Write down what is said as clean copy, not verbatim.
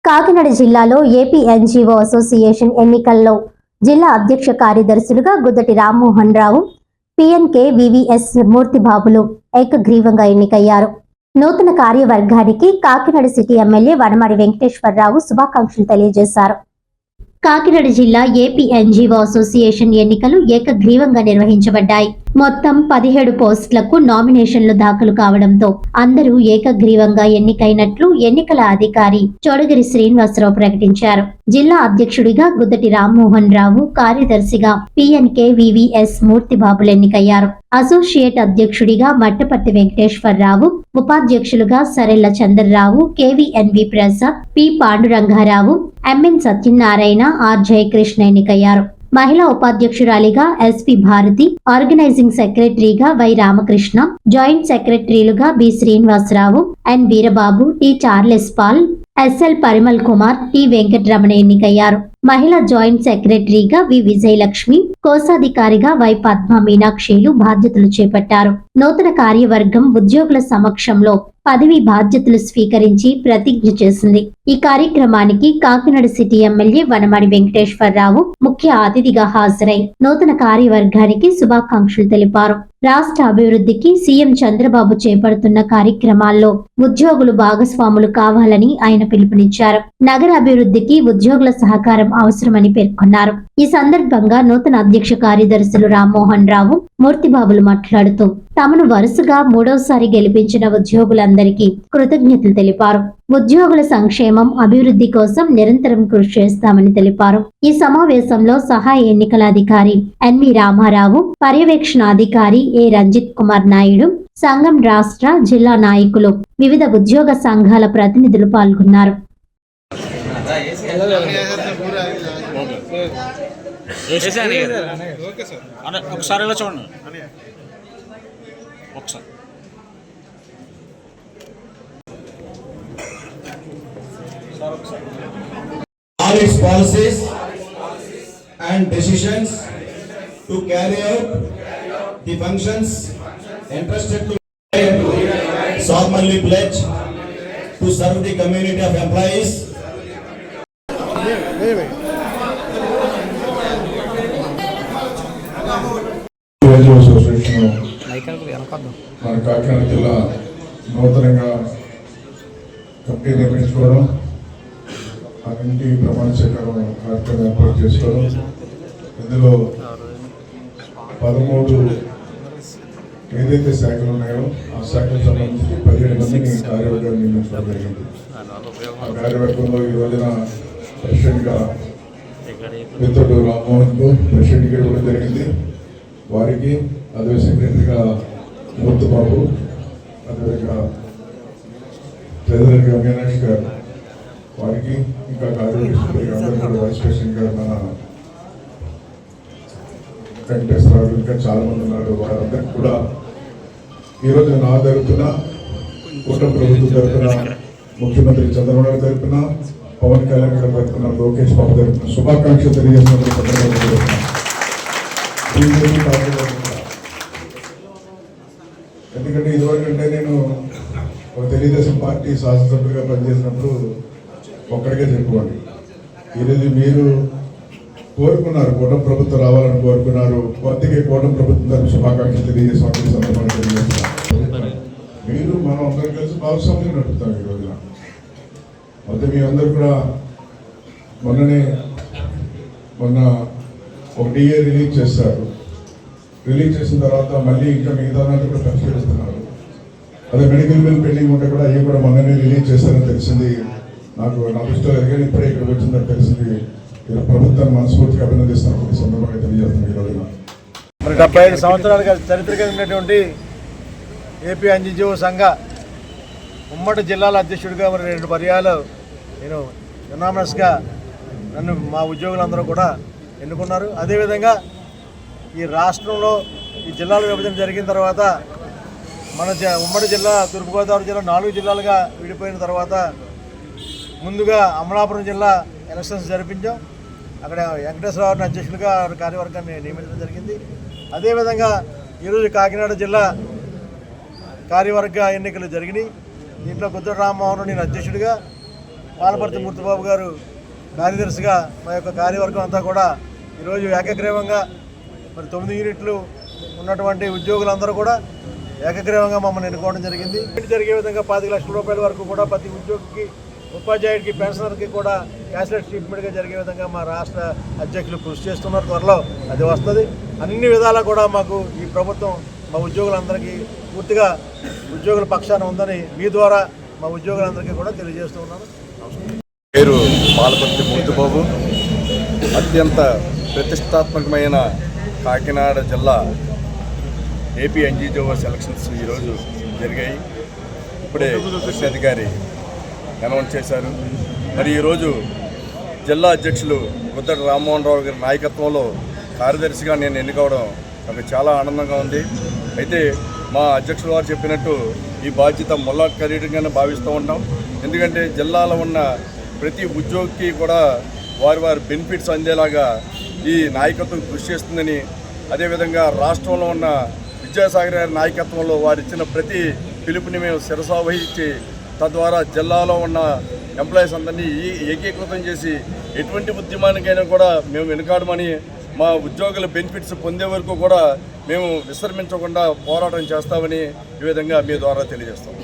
కాకినాడ జిల్లాలో AP NGO association ఎన్నికల్లో జిల్లా అధ్యక్ష కార్యదర్శులుగా గుద్దటి రామ్మోహన్ రావు, పిఎన్కే వివిఎస్ మూర్తిబాబులు ఏకగ్రీవంగా ఎన్నికయ్యారు. నూతన కార్యవర్గానికి కాకినాడ సిటీ ఎమ్మెల్యే వనమాడి వెంకటేశ్వరరావు శుభాకాంక్షలు తెలియజేశారు. కాకినాడ జిల్లా ఏపీ ఎన్జీఓ అసోసియేషన్ ఎన్నికలు ఏకగ్రీవంగా నిర్వహించబడ్డాయి. మొత్తం 17 పోస్టులకు నామినేషన్లు దాఖలు కావడంతో అందరూ ఏకగ్రీవంగా ఎన్నికైనట్లు ఎన్నికల అధికారి చోడగిరి శ్రీనివాసరావు ప్రకటించారు. జిల్లా అధ్యక్షుడిగా గుద్దటి రామ్మోహన్ రావు, కార్యదర్శిగా పిఎన్కే వివిఎస్ మూర్తిబాబులు ఎన్నికయ్యారు. అసోసియేట్ అధ్యక్షుడిగా మట్టపర్తి వెంకటేశ్వరరావు, ఉపాధ్యక్షులుగా Sarella Chandrarao, K V N V Prasad, P Pandurangarao, M N Satyanarayana, R Jayakrishna ఎన్నికయ్యారు. మహిళా ఉపాధ్యక్షురాలిగా ఎస్పి భారతి, ఆర్గనైజింగ్ సెక్రటరీగా వై రామకృష్ణ, జాయింట్ సెక్రటరీలుగా B Srinivasarao, N Veerababu, T Charles Paul, S L Parimal Kumar, T Venkataramana ఎన్నికయ్యారు. మహిళా జాయింట్ సెక్రటరీగా వి విజయలక్ష్మి, కోశాధికారిగా వై పద్మ మీనాక్షిలు బాధ్యతలు చేపట్టారు. నూతన కార్యవర్గం ఉద్యోగుల సమక్షంలో పదవి బాధ్యతలు స్వీకరించి ప్రతిజ్ఞ చేసింది. ఈ కార్యక్రమానికి కాకినాడ సిటీ ఎమ్మెల్యే వనమాడి వెంకటేశ్వరరావు ముఖ్య అతిథిగా హాజరై నూతన కార్యవర్గానికి శుభాకాంక్షలు తెలిపారు. రాష్ట్ర అభివృద్ధికి సీఎం చంద్రబాబు చేపడుతున్న కార్యక్రమాల్లో ఉద్యోగులు భాగస్వాములు కావాలని ఆయన పిలుపునిచ్చారు. నగర అభివృద్ధికి ఉద్యోగుల సహకారం అవసరమని పేర్కొన్నారు. ఈ సందర్భంగా నూతన అధ్యక్ష కార్యదర్శులు రామ్మోహన్ రావు, మూర్తిబాబులు మాట్లాడుతూ తమను వరుసగా 3వసారి గెలిపించిన ఉద్యోగులందరికీ కృతజ్ఞతలు తెలిపారు. ఉద్యోగుల సంక్షేమం, అభివృద్ధి కోసం నిరంతరం కృషి చేస్తామని తెలిపారు. ఈ సమావేశంలో సహాయ ఎన్నికల అధికారి ఎన్వి రామారావు, పర్యవేక్షణాధికారి ఏ రంజిత్ కుమార్ నాయుడు, సంఘం రాష్ట్ర, జిల్లా నాయకులు, వివిధ ఉద్యోగ సంఘాల ప్రతినిధులు పాల్గొన్నారు. All its policies and decisions to carry out the functions entrusted to solemnly pledge to serve the community of employees. మన కాకినాడ జిల్లా నూతనంగా కమిటీ నిర్మించుకోవడం, అన్నింటి ప్రమాణ స్వీకారం కార్యక్రమం ఏర్పాటు చేసుకోవడం, ఇందులో 13 ఏదైతే శాఖలు ఉన్నాయో ఆ శాఖలకు సంబంధించి 17 మందిని కార్యవర్గాన్ని నియమించడం జరిగింది. ఆ కార్యవర్గంలో ఈ రోజున ప్రెసిడెంట్గా మిత్రుడు రామ్మోహన్కు ప్రెసిడెంట్గా ఇవ్వడం జరిగింది. వారికి అదే సెక్రటరీగా మూర్తిబాబు, అదేవిధంగా ట్రెజరర్గా మీనాక్షి గారు, వారికి ఇంకా కార్యదర్శి అందరూ కూడా వైస్ ప్రెసిడెంట్ గారు మన వెంకటేశ్వరరావు, ఇంకా చాలా మంది ఉన్నారు. వారందరికీ కూడా ఈరోజు నా తరపున, కూటమి ప్రభుత్వం తరపున, ముఖ్యమంత్రి చంద్రబాబు గారి తరపున, పవన్ కళ్యాణ్ గారి తరపున, లోకేష్ బాబు తరపున శుభాకాంక్షలు తెలియజేస్తున్నారు. ఎందుకంటే ఇదివరకంటే నేను తెలుగుదేశం పార్టీ శాసనసభ్యులుగా పనిచేసినప్పుడు ఒక్కడికే చెప్పుకోండి. ఈరోజు మీరు కోరుకున్నారు, కూటమి ప్రభుత్వం రావాలని కోరుకున్నారు. కొద్దిగా కూటమి ప్రభుత్వం తరపు శుభాకాంక్షలు తెలియజేసిన సందర్భంగా తెలియజేస్తున్నారు. మీరు మనం అందరం కలిసి భాగస్వామ్యం నడుపుతాం. ఈ రోజున మొత్తం మీ అందరూ కూడా మొన్న ఒక డిఏ రిలీజ్ చేస్తారు. రిలీజ్ చేసిన తర్వాత మళ్ళీ ఇంకా మిగతా కూడా పరిష్కరిస్తున్నారు. అదే మెడికల్ బిల్ పెండింగ్ ఉంటే కూడా అవి కూడా మొన్ననే రిలీజ్ చేస్తారని తెలిసింది. నాకు నా దృష్టిలో ఎదిగానే ఇప్పుడే ఇక్కడికి వచ్చిందని తెలిసింది. ప్రభుత్వాన్ని మనస్ఫూర్తిగా అభినందిస్తున్నప్పుడు సందర్భంగా తెలియజేస్తున్నాను. ఈ రోజున మరి 75 సంవత్సరాలుగా చరిత్ర కలిగినటువంటి ఏపీ ఎన్జీఓ సంఘ ఉమ్మడి జిల్లాల అధ్యక్షుడిగా మరి 2 పర్యాలు నేను యునామస్గా నన్ను మా ఉద్యోగులందరూ కూడా ఎన్నుకున్నారు. అదేవిధంగా ఈ రాష్ట్రంలో ఈ జిల్లాల విభజన జరిగిన తర్వాత మన ఉమ్మడి జిల్లా తూర్పుగోదావరి జిల్లా 4 జిల్లాలుగా విడిపోయిన తర్వాత ముందుగా అమలాపురం జిల్లా ఎలక్షన్స్ జరిపించాం. అక్కడ వెంకటేశ్వరరావుని అధ్యక్షులుగా కార్యవర్గాన్ని నియమించడం జరిగింది. అదేవిధంగా ఈరోజు కాకినాడ జిల్లా కార్యవర్గ ఎన్నికలు జరిగినాయి. దీంట్లో గుద్దటి రామ్మోహన్ నేను అధ్యక్షుడిగా, పాలపర్తి మూర్తిబాబు గారు కార్యదర్శిగా మా యొక్క కార్యవర్గం అంతా కూడా ఈరోజు ఏకగ్రీవంగా మరి 9 యూనిట్లు ఉన్నటువంటి ఉద్యోగులందరూ కూడా ఏకగ్రీవంగా మమ్మల్ని ఎన్నుకోవడం జరిగింది. జరిగే విధంగా 10 లక్షల రూపాయల వరకు కూడా ప్రతి ఉద్యోగికి, ఉపాధ్యాయుడికి, పెన్షనర్కి కూడా క్యాష్లెస్ ట్రీట్మెంట్గా జరిగే విధంగా మా రాష్ట్ర అధ్యక్షులు కృషి చేస్తున్నారు. త్వరలో అది వస్తుంది. అన్ని విధాలా కూడా మాకు ఈ ప్రభుత్వం మా ఉద్యోగులందరికీ పూర్తిగా ఉద్యోగుల పక్షాన ఉందని మీ ద్వారా మా ఉద్యోగులందరికీ కూడా తెలియజేస్తూ ఉన్నాను. పేరు పాలపర్తి మూర్తిబాబు. అత్యంత ప్రతిష్టాత్మకమైన కాకినాడ జిల్లా ఏపీ ఎన్జీఓ సెలక్షన్స్ ఈరోజు జరిగాయి. ఇప్పుడే అధికారి అనౌన్స్ చేశారు. మరి ఈరోజు జిల్లా అధ్యక్షులు గుద్దటి రామ్మోహన్ రావు గారి నాయకత్వంలో కార్యదర్శిగా నేను ఎన్నుకోవడం నాకు చాలా ఆనందంగా ఉంది. అయితే మా అధ్యక్షుల వారు చెప్పినట్టు ఈ బాధ్యత ముల్లా ఖరీదుగానే భావిస్తూ ఉంటాం. ఎందుకంటే జిల్లాలో ఉన్న ప్రతి ఉద్యోగికి కూడా వారి బెనిఫిట్స్ అందేలాగా ఈ నాయకత్వం కృషి చేస్తుందని, అదేవిధంగా రాష్ట్రంలో ఉన్న విద్యాసాగర్ గారి నాయకత్వంలో వారు ఇచ్చిన ప్రతి పిలుపుని మేము శిరసావహించి తద్వారా జిల్లాలో ఉన్న ఎంప్లాయీస్ అందరినీ ఏకీకృతం చేసి ఎటువంటి ఉద్యమానికైనా కూడా మేము వెనుకాడమని, మా ఉద్యోగుల బెనిఫిట్స్ పొందే వరకు కూడా మేము విశ్రమించకుండా పోరాటం చేస్తామని ఈ విధంగా మీ ద్వారా తెలియజేస్తాం.